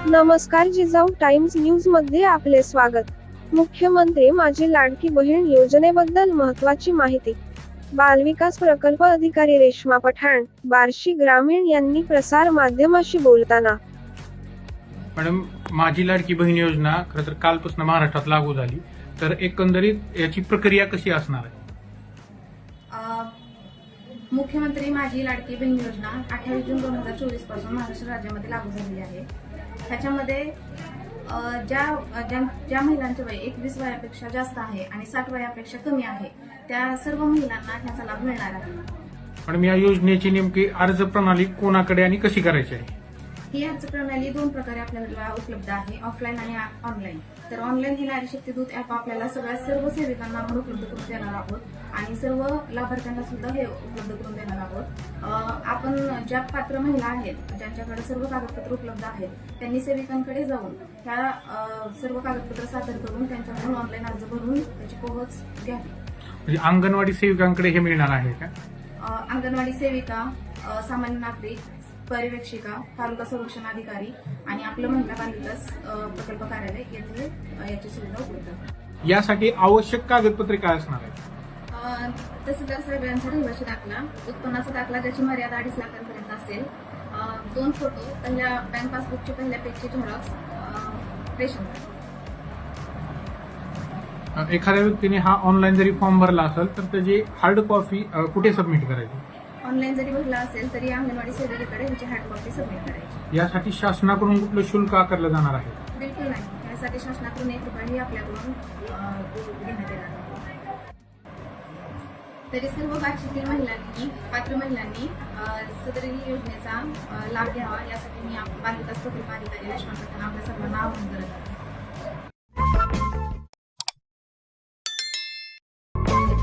नमस्कार, Jijau times news मध्ये आपले स्वागत। मुख्यमंत्री माझी लाडकी बहीण योजनेबद्दल महत्त्वाची माहिती। बालविकास प्रकल्प अधिकारी रेश्मा पठाण, बार्शी ग्रामीण यांनी प्रसार माध्यमाशी बोलताना मॅडम, माझी लाडकी बहीण योजना खरं तर कालपासून महाराष्ट्रात लागू झाली, तर एकंदरीत याची प्रक्रिया कशी असणार आहे? मुख्यमंत्री माझी लाडकी बहीण योजना 28 जून 2024 पासून महाराष्ट्र राज्यामध्ये लागू झालेली आहे। त्याच्यामध्ये ज्या महिलांचे वय 21 वयापेक्षा जास्त आहे आणि 60 वयापेक्षा कमी आहे त्या सर्व महिलांना ह्याचा लाभ मिळणार आहे। मॅडम, या योजनेची नेमकी अर्ज प्रणाली कोणाकडे आणि कशी करायची आहे? ही अर्ज प्रणाली दोन प्रकारे आपल्याला उपलब्ध आहे, ऑफलाईन आणि ऑनलाईन। तर ऑनलाईन ही नारी शक्ती दूत ऍप आपल्याला सर्व सेविकांना आपण उपलब्ध करून देणार आहोत आणि सर्व लाभार्थ्यांना सुद्धा हे उपलब्ध करून देणार आहोत। आपण ज्या पात्र महिला आहेत ज्यांच्याकडे सर्व कागदपत्र उपलब्ध आहेत त्यांनी सेविकांकडे जाऊन ह्या सर्व कागदपत्र सादर करून त्यांच्याकडून ऑनलाईन अर्ज भरून त्याची पोहोच घ्यावी। म्हणजे अंगणवाडी सेविकांकडे हे मिळणार आहे का? अंगणवाडी सेविका, सामान्य नागरिक, पर्यवेक्षिका, तालुका संरक्षण अधिकारी आणि आपलं महिला बालविकास प्रकल्प कार्यालय येथे याची सुविधा उपलब्ध आहे। यासाठी आवश्यक कागदपत्रे काय असणार आहेत? तहसीलदार साहेबांचा रहिवासी दाखला, उत्पन्नाचा दाखला ज्याची मर्यादा 2.5 लाखांपर्यंत असेल, 2 फोटो, पहिल्या बँक पासबुकची पहिल्या पेजची झेरॉक्स, रेशन कार्ड। एखाद्या व्यक्तीने हा ऑनलाईन जरी फॉर्म भरला असेल तर त्याची हार्ड कॉपी कुठे सबमिट करायची? ऑनलाईन जरी भरला असेल तरी अंगणवाडी सेविकेकडे ह्याची हार्ड कॉपी सबमिट करायची। यासाठी शासनाकडून कुठलं शुल्क आकारलं जाणार आहे? बिलकुल नाही, यासाठी शासनाकडून 1 रुपयाही आपल्याकडून घेण्यात येणार नाही। तरी सर्व बार्शीतील महिलांनी, पात्र महिलांनी सदरील योजनेचा लाभ घ्यावा यासाठी मी बालविकास प्रकल्प अधिकारी रेश्मा पठाण आपल्या सर्वांना आवाहन करत आहे।